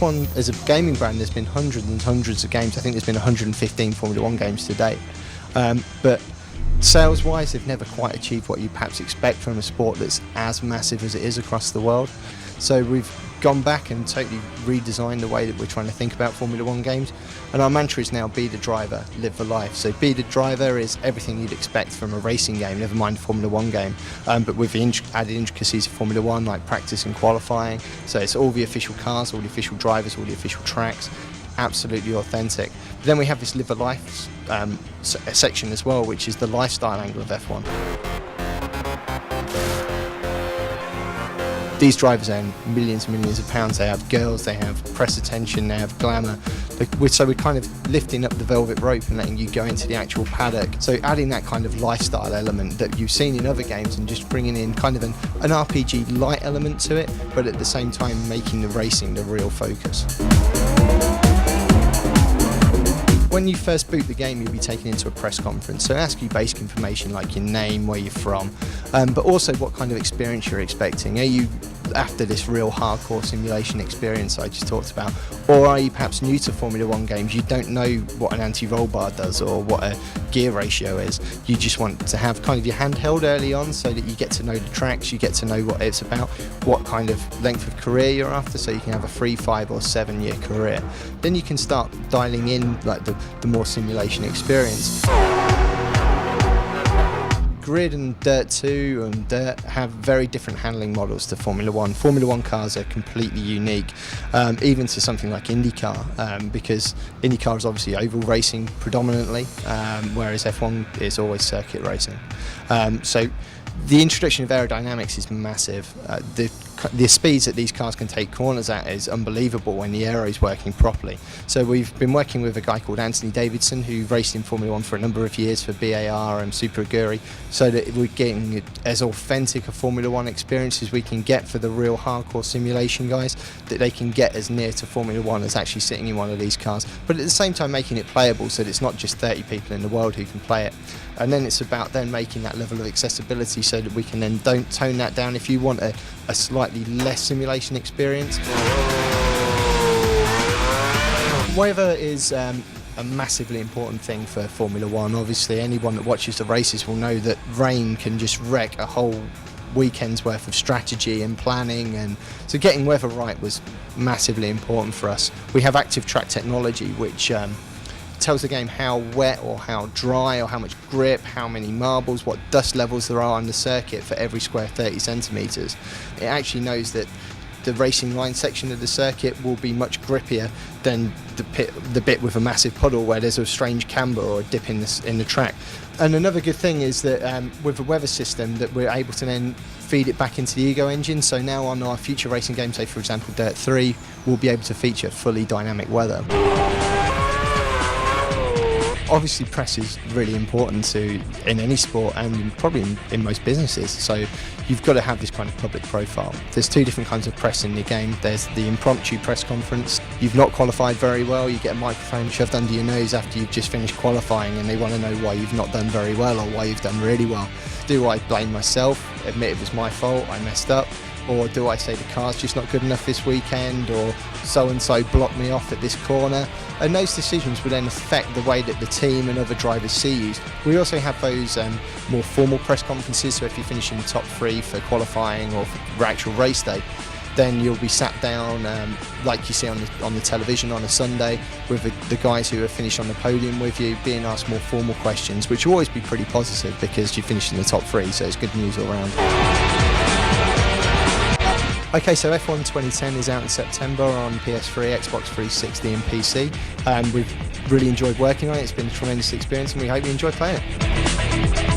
F1 as a gaming brand, there's been hundreds and hundreds of games. I think there's been 115 Formula 1 games to date. But sales-wise, they've never quite achieved what you perhaps expect from a sport that's as massive as it is across the world. So we've gone back and totally redesigned the way that we're trying to think about Formula 1 games. And our mantra is now be the driver, live the life. So be the driver is everything you'd expect from a racing game, never mind a Formula 1 game. But with the added intricacies of Formula 1, like practice and qualifying. So it's all the official cars, all the official drivers, all the official tracks. Absolutely authentic. But then we have this live a life section as well, which is the lifestyle angle of F1. These drivers earn millions and millions of pounds. They have girls, they have press attention, they have glamour. So we're kind of lifting up the velvet rope and letting you go into the actual paddock. So adding that kind of lifestyle element that you've seen in other games and just bringing in kind of an RPG light element to it, but at the same time making the racing the real focus. When you first boot the game, you'll be taken into a press conference. So ask you basic information like your name, where you're from, but also what kind of experience you're expecting. Are you after this real hardcore simulation experience I just talked about, or are you perhaps new to Formula 1 games? You don't know what an anti-roll bar does or what a gear ratio is. You just want to have kind of your handheld early on so that you get to know the tracks, you get to know what it's about, what kind of length of career you're after, so you can have a 3, 5 or 7 year career. Then you can start dialing in like the more simulation experience. Grid and Dirt 2 and Dirt have very different handling models to Formula 1. Formula 1 cars are completely unique, even to something like IndyCar, because IndyCar is obviously oval racing predominantly, whereas F1 is always circuit racing. So the introduction of aerodynamics is massive. The speeds that these cars can take corners at is unbelievable when the aero is working properly. So we've been working with a guy called Anthony Davidson, who raced in Formula 1 for a number of years for BAR and Super Aguri, so that we're getting as authentic a Formula 1 experience as we can get for the real hardcore simulation guys, that they can get as near to Formula 1 as actually sitting in one of these cars, but at the same time making it playable so that it's not just 30 people in the world who can play it. And then it's about then making that level of accessibility so that we can then tone that down if you want a slightly less simulation experience. Weather is a massively important thing for Formula 1. Obviously anyone that watches the races will know that rain can just wreck a whole weekend's worth of strategy and planning, and so getting weather right was massively important for us. We have active track technology which tells the game how wet or how dry or how much grip, how many marbles, what dust levels there are on the circuit for every square 30 centimetres. It actually knows that the racing line section of the circuit will be much grippier than the bit with a massive puddle where there's a strange camber or a dip in the track. And another good thing is that with the weather system that we're able to then feed it back into the Ego engine, so now on our future racing games, say for example Dirt 3, we'll be able to feature fully dynamic weather. Obviously press is really important in any sport and probably in most businesses, so you've got to have this kind of public profile. There's 2 different kinds of press in the game. There's the impromptu press conference. You've not qualified very well, you get a microphone shoved under your nose after you've just finished qualifying and they want to know why you've not done very well or why you've done really well. Do I blame myself, admit it was my fault, I messed up? Or do I say the car's just not good enough this weekend, or so-and-so blocked me off at this corner? And those decisions will then affect the way that the team and other drivers see you. We also have those more formal press conferences, so if you finish in the top 3 for qualifying or for actual race day, then you'll be sat down like you see on the television on a Sunday with the guys who have finished on the podium with you, being asked more formal questions, which will always be pretty positive because you finished in the top 3, so it's good news all round. Okay, so F1 2010 is out in September on PS3, Xbox 360 and PC. We've really enjoyed working on it. It's been a tremendous experience and we hope you enjoy playing it.